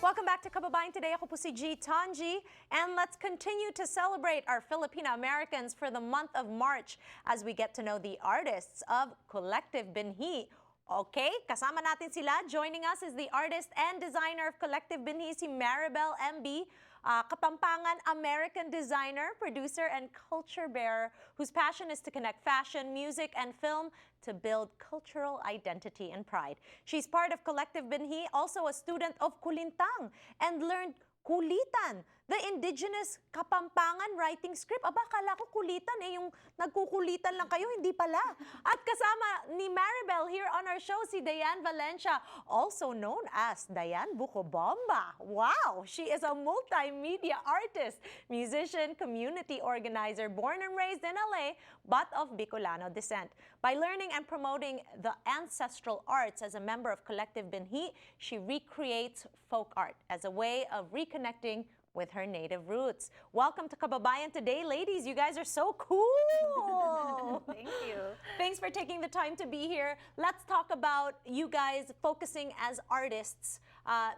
Welcome back to Kababayan Today. Ako po si G. Tanji. And let's continue to celebrate our Filipino Americans for the month of March as we get to know the artists of Kollective Binhi. Okay, kasama natin sila. Joining us is the artist and designer of Kollective Binhi, si Marybelle MB, Kapampangan American designer, producer, and culture bearer whose passion is to connect fashion, music, and film to build cultural identity and pride. She's part of Kollective Binhi, also a student of Kulintang, and learned kulitan, the indigenous Kapampangan writing script. Aba, kala ko kulitan eh, yung nagkukulitan lang kayo, hindi pala. At kasama ni Marybelle here on our show, si Diane Valencia, also known as Diane Buko Bomba. Wow, she is a multimedia artist, musician, community organizer, born and raised in LA, but of Bicolano descent. By learning and promoting the ancestral arts as a member of Kollective Binhi, she recreates folk art as a way of reconnecting with her native roots. Welcome to Kababayan Today, ladies. You guys are so cool. Thank you. Thanks for taking the time to be here. Let's talk about you guys focusing as artists.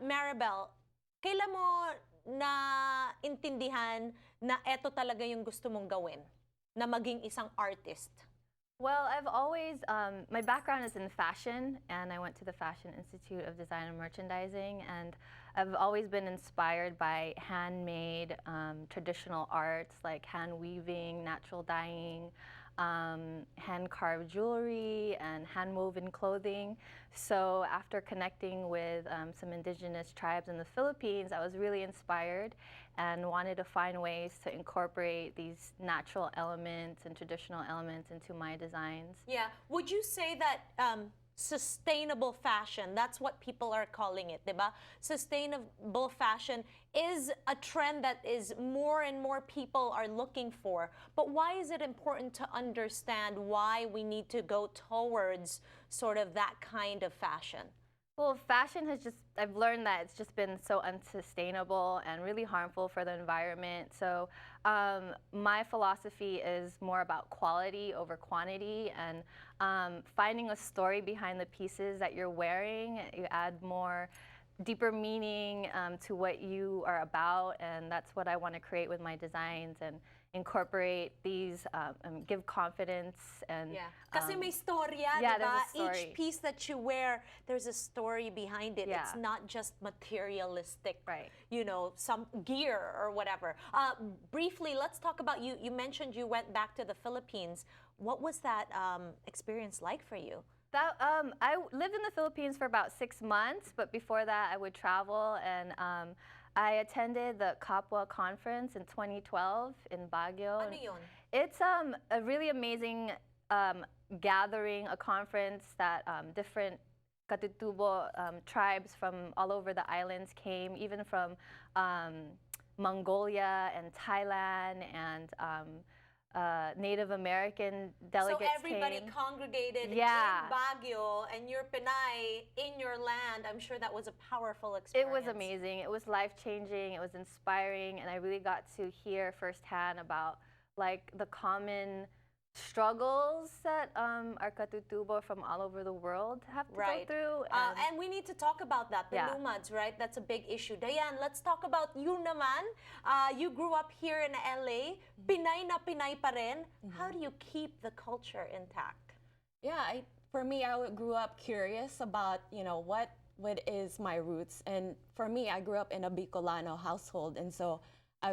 Marybelle, kailan mo na intindihan na eto talaga yung gusto mong gawin, na maging isang artist? Well, I've always, my background is in fashion, and I went to the Fashion Institute of Design and Merchandising, and I've always been inspired by handmade traditional arts like hand weaving, natural dyeing, hand-carved jewelry, and hand-woven clothing. So after connecting with some indigenous tribes in the Philippines, I was really inspired and wanted to find ways to incorporate these natural elements and traditional elements into my designs. Yeah. Would you say that sustainable fashion, that's what people are calling it, diba? Sustainable fashion is a trend that is more and more people are looking for. But why is it important to understand why we need to go towards sort of that kind of fashion? Well, fashion has just, I've learned that it's just been so unsustainable and really harmful for the environment. So my philosophy is more about quality over quantity, and finding a story behind the pieces that you're wearing. You add more deeper meaning to what you are about, and that's what I want to create with my designs and incorporate these, give confidence and Kasi may storya, yeah, diba? there's a story. Each piece that you wear, there's a story behind it. Yeah. It's not just materialistic, right? You know, some gear or whatever. Briefly, let's talk about you. You mentioned you went back to the Philippines. What was that experience like for you? I lived in the Philippines for about 6 months, but before that I would travel, and I attended the Kapwa conference in 2012 in Baguio. Ano yun? It's a really amazing gathering, a conference that different Katutubo tribes from all over the islands came, even from Mongolia and Thailand, and Native American delegates So everybody came. congregated in Baguio, and you're Pinay in your land. I'm sure that was a powerful experience. It was amazing. It was life-changing. It was inspiring, and I really got to hear firsthand about like the common struggles that our Katutubo from all over the world have to go through. And we need to talk about that, the nomads, right? That's a big issue. Diane, let's talk about you naman. You grew up here in LA. Pinay na Pinay pa rin. How do you keep the culture intact? Yeah, for me, I grew up curious about, you know, what is my roots. And for me, I grew up in a Bicolano household, and so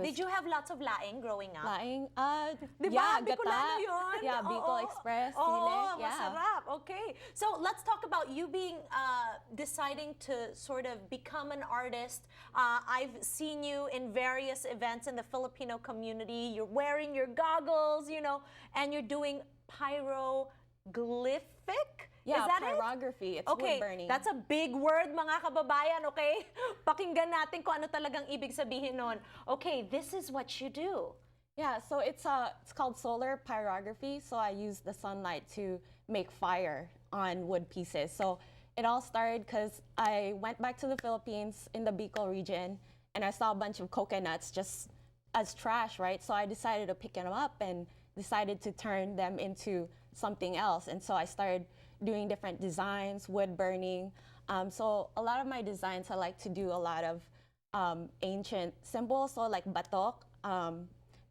did you have lots of laing growing up? Laing? Yeah, Bicolano yun? Yeah, Bicol Express, Oh, yeah. masarap. Okay. So let's talk about you being, deciding to sort of become an artist. I've seen you in various events in the Filipino community. You're wearing your goggles, you know, and you're doing pyroglyphic? Yeah, is that pyrography. It's okay, wood burning. That's a big word, mga kababayan, okay? Pakinggan natin kung ano talagang ibig sabihin nun. Okay, this is what you do. Yeah, so it's called solar pyrography. So I use the sunlight to make fire on wood pieces. So it all started because I went back to the Philippines in the Bicol region, and I saw a bunch of coconuts just as trash, right? So I decided to pick them up and decided to turn them into something else. And so I started doing different designs, wood burning. So a lot of my designs, I like to do a lot of ancient symbols. So like batok,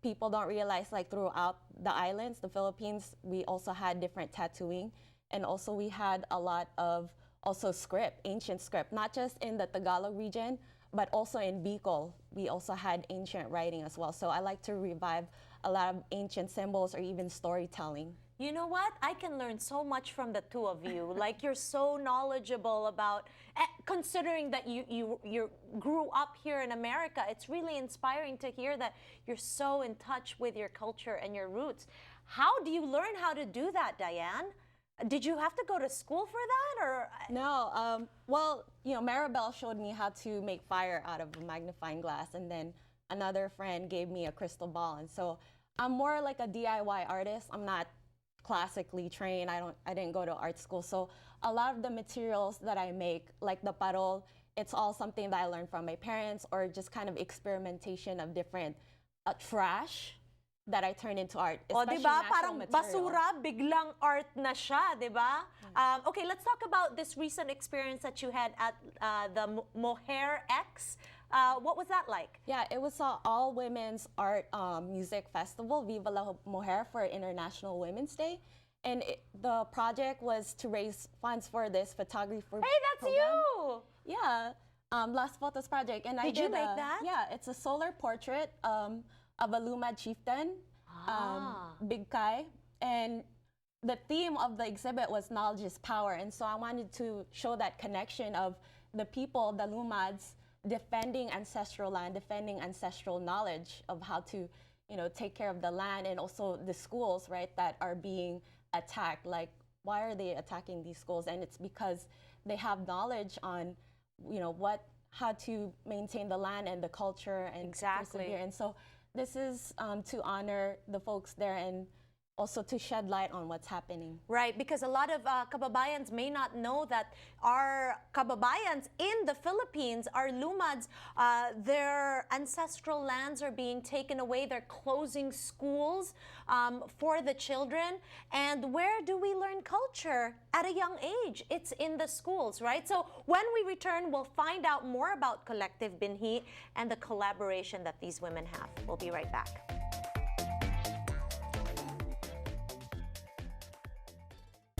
people don't realize like throughout the islands, the Philippines, we also had different tattooing. And also we had a lot of also script, ancient script, not just in the Tagalog region, but also in Bicol. We also had ancient writing as well. So I like to revive a lot of ancient symbols or even storytelling. You know what? I can learn so much from the two of you. Like, you're so knowledgeable about, considering that you grew up here in America. It's really inspiring to hear that you're so in touch with your culture and your roots. How do you learn how to do that, Diane? Did you have to go to school for that, or? No, well, you know, Marybelle showed me how to make fire out of a magnifying glass, and then another friend gave me a crystal ball. And so I'm more like a DIY artist. I'm not classically trained. I didn't go to art school. So a lot of the materials that I make, like the parol, it's all something that I learned from my parents, or just kind of experimentation of different trash that I turn into art. O, di especially ba? natural Parang material. basura, biglang art na siya, di ba? Okay, let's talk about this recent experience that you had at the Mohair X. What was that like? Yeah, it was an all-women's art music festival, Viva la Mujer, for International Women's Day. And the project was to raise funds for this photography program. Hey, that's you! Yeah, Las Fotos Project. And Did you make that? Yeah, it's a solar portrait of a Lumad chieftain, Big Kai. And the theme of the exhibit was knowledge is power. And so I wanted to show that connection of the people, the Lumads, defending ancestral land, defending ancestral knowledge of how to, you know, take care of the land, and also the schools, right, that are being attacked. Like, why are they attacking these schools? And it's because they have knowledge on, you know, how to maintain the land and the culture and persevere. And so this is to honor the folks there, and also to shed light on what's happening. Right, because a lot of kababayans may not know that our kababayans in the Philippines, our Lumads, their ancestral lands are being taken away. They're closing schools for the children. And where do we learn culture at a young age? It's in the schools, right? So when we return, we'll find out more about Kollective Binhi and the collaboration that these women have. We'll be right back.